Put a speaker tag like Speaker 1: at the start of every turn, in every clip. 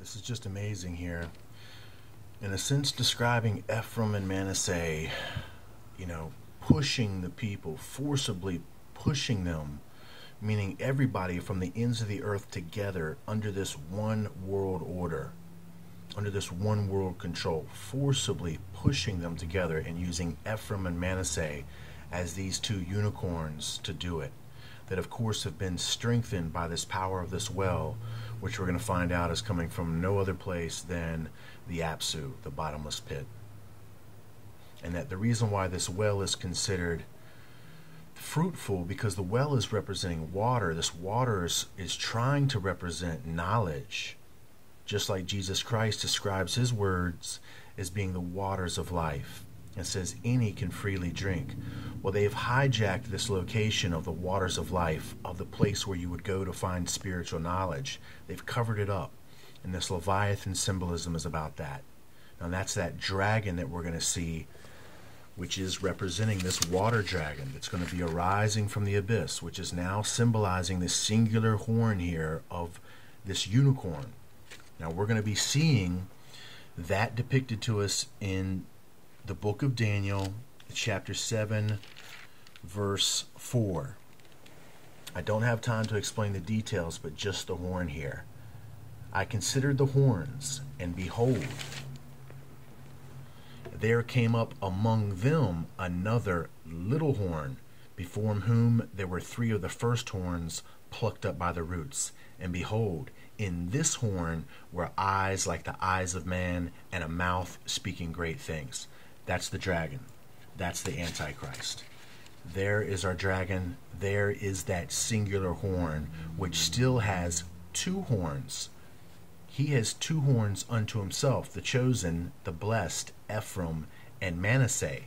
Speaker 1: This is just amazing here. In a sense, describing Ephraim and Manasseh, pushing the people, forcibly pushing them, meaning everybody from the ends of the earth together under this one world order, under this one world control, forcibly pushing them together and using Ephraim and Manasseh as these two unicorns to do it, that of course have been strengthened by this power of this well, which we're going to find out is coming from no other place than the Apsu, the bottomless pit. And that the reason why this well is considered fruitful, because the well is representing water. This water is trying to represent knowledge, just like Jesus Christ describes his words as being the waters of life. It says any can freely drink. Well, they've hijacked this location of the waters of life, of the place where you would go to find spiritual knowledge. They've covered it up. And this Leviathan symbolism is about that. Now that's that dragon that we're going to see, which is representing this water dragon that's going to be arising from the abyss, which is now symbolizing this singular horn here of this unicorn. Now we're going to be seeing that depicted to us in the book of Daniel, chapter 7, verse 4. I don't have time to explain the details, but just the horn here. I considered the horns, and behold, there came up among them another little horn, before whom there were three of the first horns plucked up by the roots. And behold, in this horn were eyes like the eyes of man, and a mouth speaking great things. That's the dragon. That's the Antichrist. There is our dragon. There is that singular horn, which still has two horns. He has two horns unto himself, the chosen, the blessed, Ephraim and Manasseh,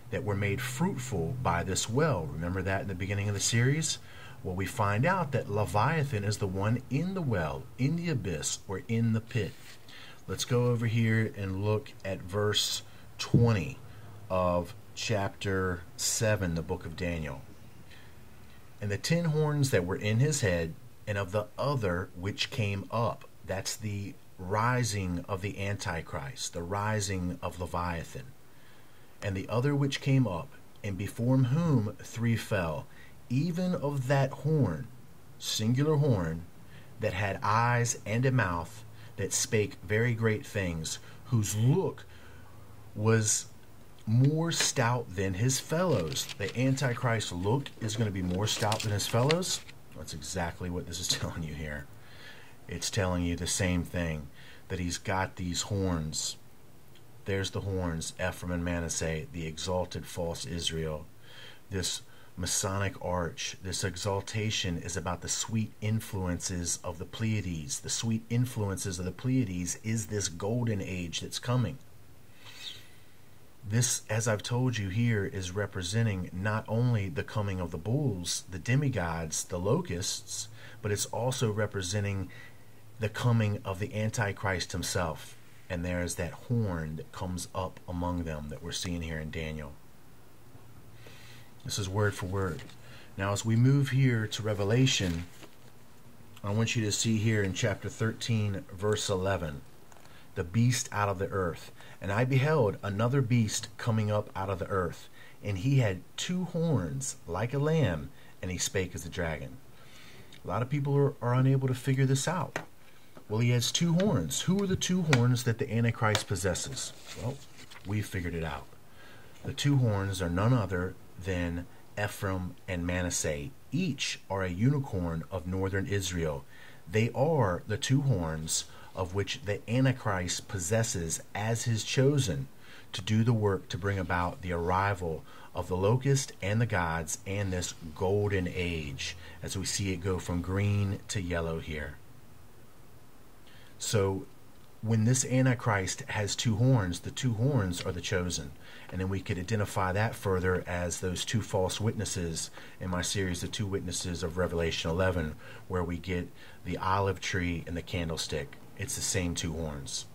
Speaker 1: that were made fruitful by this well. Remember that in the beginning of the series? Well, we find out that Leviathan is the one in the well, in the abyss, or in the pit. Let's go over here and look at verse 20 of chapter 7, the book of Daniel. And the 10 horns that were in his head, and of the other which came up. That's the rising of the Antichrist, the rising of Leviathan. And the other which came up, and before whom 3 fell, even of that horn, singular horn, that had eyes and a mouth, that spake very great things, whose look was more stout than his fellows. The Antichrist look is going to be more stout than his fellows. That's exactly what this is telling you here. It's telling you the same thing, that he's got these horns. There's the horns, Ephraim and Manasseh, the exalted false Israel. This Masonic arch, this exaltation is about the sweet influences of the Pleiades. The sweet influences of the Pleiades is this golden age that's coming. This, as I've told you here, is representing not only the coming of the bulls, the demigods, the locusts, but it's also representing the coming of the Antichrist himself. And there's that horn that comes up among them that we're seeing here in Daniel. This is word for word. Now as we move here to Revelation, I want you to see here in chapter 13, verse 11, the beast out of the earth. And I beheld another beast coming up out of the earth, and he had 2 horns like a lamb, and he spake as a dragon. A lot of people are unable to figure this out. Well, he has 2 horns. Who are the 2 horns that the Antichrist possesses? Well, we figured it out. The 2 horns are none other than Ephraim and Manasseh. Each are a unicorn of northern Israel. They are the 2 horns of which the Antichrist possesses as his chosen to do the work to bring about the arrival of the locust and the gods and this golden age, as we see it go from green to yellow here. So when this Antichrist has 2 horns, the 2 horns are the chosen. And then we could identify that further as those 2 false witnesses in my series, The 2 Witnesses of Revelation 11, where we get the olive tree and the candlestick. It's the same 2 horns.